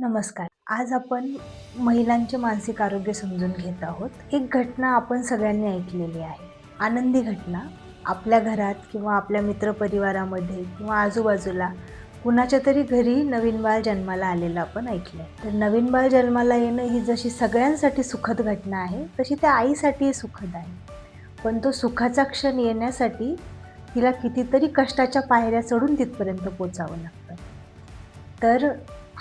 नमस्कार. आज आपण महिलांचे मानसिक आरोग्य समजून घेत आहोत. एक घटना आपण सगळ्यांनी ऐकलेली आहे. आनंदी घटना. आपल्या घरात किंवा आपल्या मित्रपरिवारामध्ये किंवा आजूबाजूला कुणाच्या तरी घरी नवीन बाळ जन्माला आलेलं आपण ऐकलंय. तर नवीन बाळ जन्माला येणं ही जशी सगळ्यांसाठी सुखद घटना आहे, तशी त्या आईसाठीही सुखद आहे. पण तो सुखाचा क्षण येण्यासाठी तिला कितीतरी कष्टाच्या पायऱ्या चढून तिथपर्यंत पोहोचावं लागतं. तर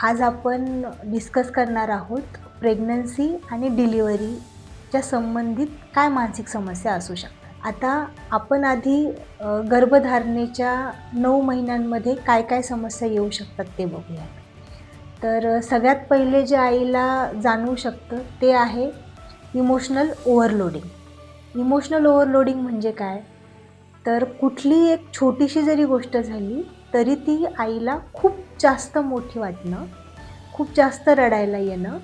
आज आपण डिस्कस करणार आहोत प्रेग्नन्सी आणि डिलिव्हरीच्या संबंधित काय मानसिक समस्या असू शकतात. आता आपण आधी गर्भधारणेच्या 9 महिन्यांमध्ये काय काय समस्या येऊ शकतात ते बघूया. तर सगळ्यात पहिले जे आईला जाणवू शकतं ते आहे इमोशनल ओव्हरलोडिंग. इमोशनल ओव्हरलोडिंग म्हणजे काय? तर कुठली एक छोटीशी जरी गोष्ट झाली तरी ती आईला खूप जास्त मोठी वाटणं, खूप जास्त रडायला येणं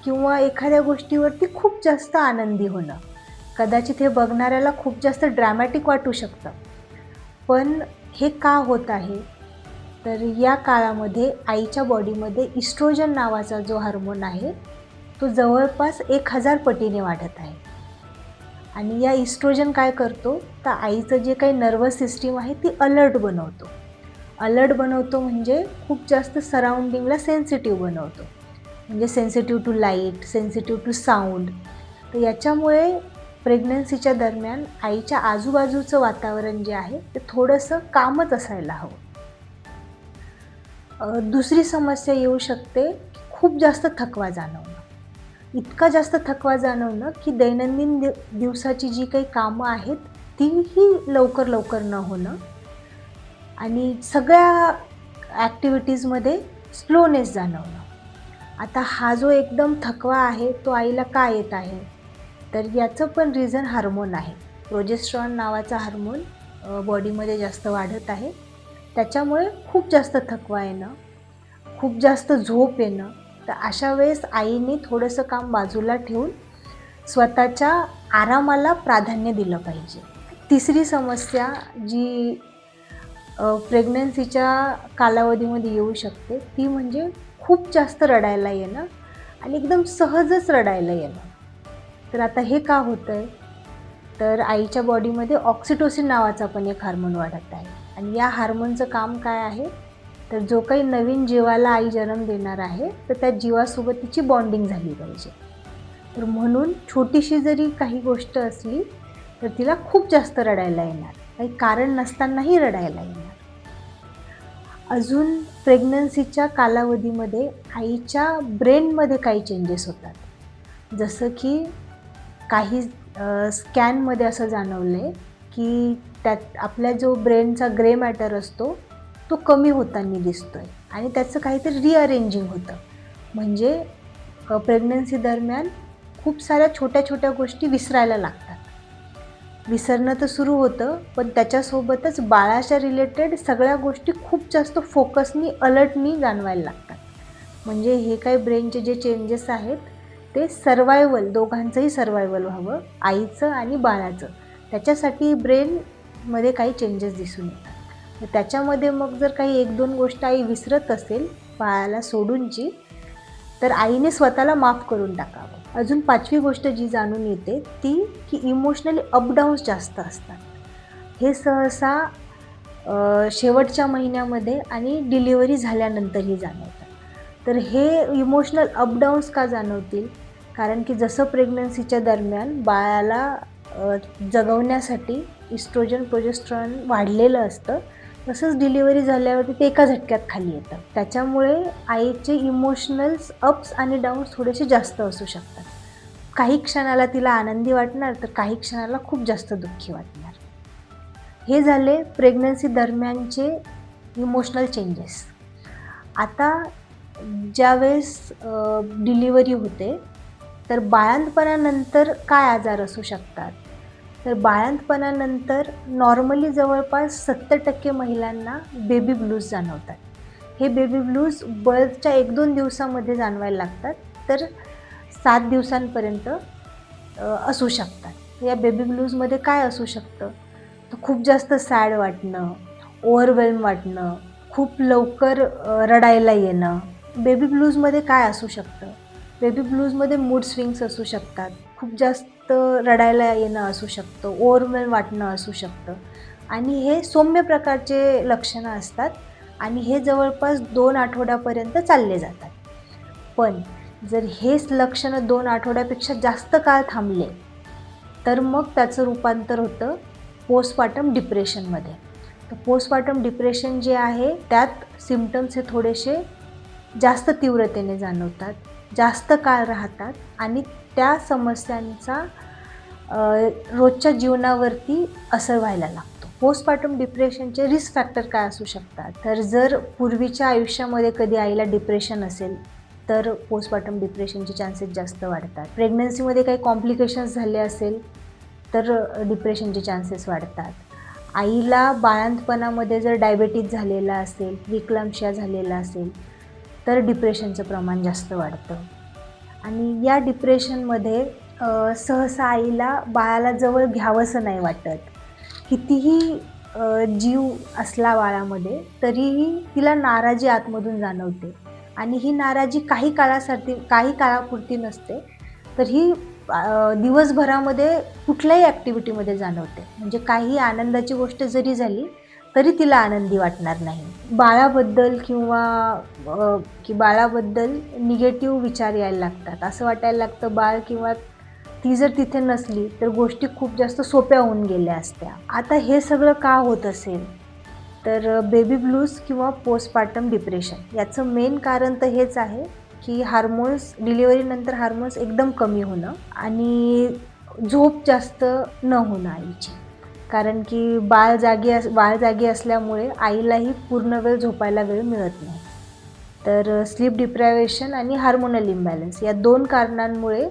किंवा एखाद्या गोष्टीवरती खूप जास्त आनंदी होणं. कदाचित हे बघणाऱ्याला खूप जास्त ड्रॅमॅटिक वाटू शकतं. पण हे का होत आहे? तर या काळामध्ये आईच्या बॉडीमध्ये इस्ट्रोजन नावाचा जो हार्मोन आहे तो जवळपास 1000 पटीने वाढत आहे. आणि या इस्ट्रोजन काय करतो? तर आईचं जे काही नर्वस सिस्टीम आहे ती अलर्ट बनवतो. अलर्ट बनवतो म्हणजे खूप जास्त सराउंडिंगला सेन्सिटिव्ह बनवतो. म्हणजे sensitive to light, sensitive to sound. तर याच्यामुळे प्रेग्नन्सीच्या दरम्यान आईच्या आजूबाजूचं वातावरण जे आहे ते थोडंसं कामच असायला हवं. दुसरी समस्या येऊ शकते खूप जास्त थकवा जाणवणं. इतका जास्त थकवा जाणवणं की दैनंदिन दिवसाची जी काही कामं आहेत तीही लवकर न होणं आणि सगळ्या ॲक्टिव्हिटीजमध्ये स्लोनेस जाणवणं. आता हा जो एकदम थकवा आहे तो आईला का येत आहे? तर याचं पण रिझन हार्मोन आहे. प्रोजेस्टेरॉन नावाचा हार्मोन बॉडीमध्ये जास्त वाढत आहे. त्याच्यामुळे खूप जास्त थकवा येणं, खूप जास्त झोप येणं. तर अशा वेळेस आईने थोडंसं काम बाजूला ठेवून स्वतःच्या आरामाला प्राधान्य दिलं पाहिजे. तिसरी समस्या जी प्रेग्नन्सीच्या कालावधीमध्ये येऊ शकते ती म्हणजे खूप जास्त रडायला येणं आणि एकदम सहजच रडायला येणं. तर आता हे का होतं आहे? तर आईच्या बॉडीमध्ये ऑक्सिटोसिन नावाचा पण एक हार्मोन वाढत आहे आणि या हार्मोनचं काम काय आहे? तर जो काही नवीन जीवाला आई जन्म देणार आहे तर त्या जीवासोबत तिची बॉन्डिंग झाली पाहिजे. तर म्हणून छोटीशी जरी काही गोष्ट असली तर तिला खूप जास्त रडायला येणार, काही कारण नसतानाही रडायला येणार. अजून प्रेग्नन्सीच्या कालावधीमध्ये आईच्या ब्रेनमध्ये काही चेंजेस होतात. जसं की काही स्कॅनमध्ये असं जाणवलं आहे की त्यात आपल्या जो ब्रेनचा ग्रे मॅटर असतो तो कमी होताना दिसतो आहे आणि त्याचं काहीतरी रिअरेंजिंग होतं. म्हणजे प्रेग्नन्सी दरम्यान खूप साऱ्या छोट्या गोष्टी विसरायला लागतात. विसरणं तर सुरू होतं पण त्याच्यासोबतच बाळाच्या रिलेटेड सगळ्या गोष्टी खूप जास्त फोकसनी, अलर्टनी जाणवायला लागतात. म्हणजे हे काही ब्रेनचे जे चेंजेस आहेत ते सर्वायवल, दोघांचंही सर्वायवल व्हावं, आईचं आणि बाळाचं. त्याच्यासाठी ब्रेनमध्ये काही चेंजेस दिसून येतात. तर त्याच्यामध्ये मग जर काही 1-2 गोष्ट आई विसरत असेल बाळाला सोडूनची तर आईने स्वतःला माफ करून टाकावं. अजून 5वी गोष्ट जी जाणून येते ती की इमोशनली अपडाऊन्स जास्त असतात. हे सहसा शेवटच्या महिन्यामध्ये आणि डिलिव्हरी झाल्यानंतरही जाणवतात. तर हे इमोशनल अपडाऊन्स का जाणवतील? कारण की जसं प्रेग्नन्सीच्या दरम्यान बाळाला जगवण्यासाठी इस्ट्रोजन, प्रोजेस्टेरॉन वाढलेलं असतं, तसंच डिलिव्हरी झाल्यावरती ते एका झटक्यात खाली येतं. त्याच्यामुळे आईचे इमोशनल्स अप्स आणि डाऊन्स थोडेसे जास्त असू शकतात. काही क्षणाला तिला आनंदी वाटणार तर काही क्षणाला खूप जास्त दुःखी वाटणार. हे झाले प्रेग्नन्सी दरम्यानचे इमोशनल चेंजेस. आता ज्यावेळेस डिलिव्हरी होते तर बाळंतपणानंतर काय आजार असू शकतात? तर बाळंतपणानंतर नॉर्मली जवळपास 70% महिलांना बेबी ब्लूज जाणवतात. हे बेबी ब्लूज बर्थच्या 1-2 दिवसामध्ये जाणवायला लागतात तर 7 दिवसांपर्यंत असू शकतात. या बेबी ब्लूजमध्ये काय असू शकतं? तर खूप जास्त सॅड वाटणं, ओव्हरवेल्म वाटणं, खूप लवकर रडायला येणं, बेबी ब्लूजमध्ये काय असू शकतं? बेबी ब्लूजमध्ये मूड स्विंग्स असू शकतात, खूप जास्त रडायला येणं असू शकतं, ओव्हरवेल्म वाटणं असू शकतं आणि हे सौम्य प्रकारचे लक्षणं असतात आणि हे जवळपास 2 आठवड्यापर्यंत चालले जातात. पण जर हेच लक्षणं 2 आठवड्यापेक्षा जास्त काळ थांबले, तर मग त्याचं रूपांतर होतं पोस्टपार्टम डिप्रेशनमध्ये. तर पोस्टपार्टम डिप्रेशन जे आहे, त्यात सिम्प्टम्स हे थोडेसे जास्त तीव्रतेने जाणवतात, जास्त काळ राहतात आणि त्या समस्यांचा रोजच्या जीवनावरती असर व्हायला लागतो. पोस्टपार्टम डिप्रेशनचे रिस्क फॅक्टर काय असू शकतात? तर जर पूर्वीच्या आयुष्यामध्ये कधी आईला डिप्रेशन असेल, तर पोस्टपार्टम डिप्रेशनचे चान्सेस जास्त वाढतात. प्रेग्नन्सीमध्ये काही कॉम्प्लिकेशन्स झाले असेल, तर डिप्रेशनचे चान्सेस वाढतात. आईला बाळंतपणामध्ये जर डायबिटीज झालेला असेल, प्रीक्लॅम्शिया झालेला असेल, तर डिप्रेशनचं प्रमाण जास्त वाढतं. आणि या डिप्रेशनमध्ये सहसा आईला बाळाला जवळ घ्यावंसं नाही वाटत. कितीही जीव असला बाळामध्ये, तरीही तिला नाराजी आतमधून जाणवते आणि ही नाराजी काही काळापुरती नसते, तर ही दिवसभरामध्ये कुठल्याही ॲक्टिव्हिटीमध्ये जाणवते. म्हणजे काही आनंदाची गोष्ट जरी झाली, तरी तिला आनंदी वाटणार नाही. बाळाबद्दल बाळाबद्दल निगेटिव्ह विचार यायला लागतात. असं वाटायला लागतं बाळ किंवा ती जर तिथे नसली, तर गोष्टी खूप जास्त सोप्या होऊन गेल्या असत्या. आता हे सगळं का होत असेल? तर बेबी ब्लूज किंवा पोस्टपार्टम डिप्रेशन याचं मेन कारण तर हेच आहे, की डिलिव्हरीनंतर हार्मोन्स एकदम कमी होणं आणि झोप जास्त न होणं आईची. कारण की बाळ जागी असल्यामुळे आईलाही पूर्ण वेळ झोपायला वेळ मिळत नाही. तर स्लीप डिप्रायव्हेशन आणि हार्मोनल इम्बॅलन्स या 2 कारणांमुळे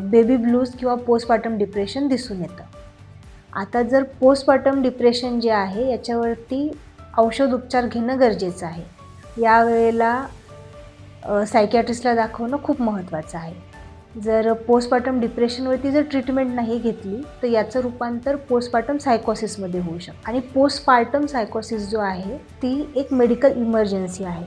बेबी ब्लूज किंवा पोस्टपार्टम डिप्रेशन दिसून येतं. आता जर पोस्टपार्टम डिप्रेशन जे आहे याच्यावरती औषध उपचार घेणं गरजेचं आहे. यावेळेला सायकियाट्रिस्टला दाखवणं खूप महत्त्वाचं आहे. जर पोस्टपार्टम डिप्रेशनवरती जर ट्रीटमेंट नाही घेतली, तर याचं रूपांतर पोस्टपार्टम सायकोसिसमध्ये होऊ शकतं. आणि पोस्टपार्टम सायकोसिस जो आहे, ती एक मेडिकल इमर्जन्सी आहे.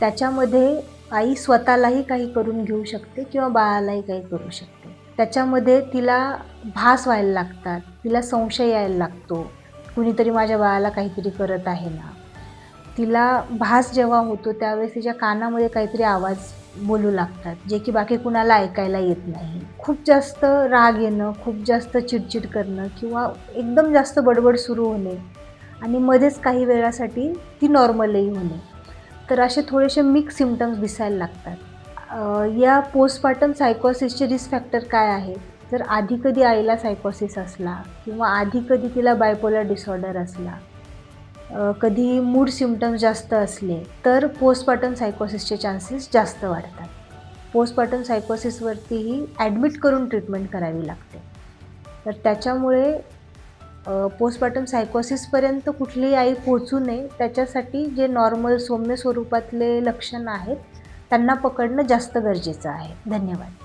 त्याच्यामध्ये आई स्वतःलाही काही करून घेऊ शकते किंवा बाळालाही काही करू शकते. त्याच्यामध्ये तिला भास व्हायला लागतात, तिला संशय यायला लागतो, कुणीतरी माझ्या बाळाला काहीतरी करत आहे ना. तिला भास जेव्हा होतो त्यावेळेस तिच्या कानामध्ये काहीतरी आवाज बोलू लागतात, जे की बाकी कुणाला ऐकायला येत नाही. खूप जास्त राग येणं, खूप जास्त चिडचिड करणं किंवा एकदम जास्त बडबड सुरू होणे आणि मध्येच काही वेळासाठी ती नॉर्मलही होणे. तर असे थोडेसे मिक्स सिम्प्टम्स दिसायला लागतात. या पोस्टपार्टम सायकोसिसचे रिस्क फॅक्टर काय आहे? जर आधी कधी आईला सायकोसिस असला किंवा आधी कधी तिला बायपोलर डिसऑर्डर असला, कधी मूड सिम्प्टम्स जास्त असले, तर पोस्टपार्टम सायकोसिसचे चान्सेस जास्त वाढतात. पोस्टपार्टम सायकोसिसवरतीही ॲडमिट करून ट्रीटमेंट करावी लागते. तर त्याच्यामुळे पोस्टपार्टम सायकोसिसपर्यंत कुठलीही आई पोहोचू नये, त्याच्यासाठी जे नॉर्मल सौम्य स्वरूपातले लक्षणं आहेत, त्यांना पकडणं जास्त गरजेचं आहे. धन्यवाद.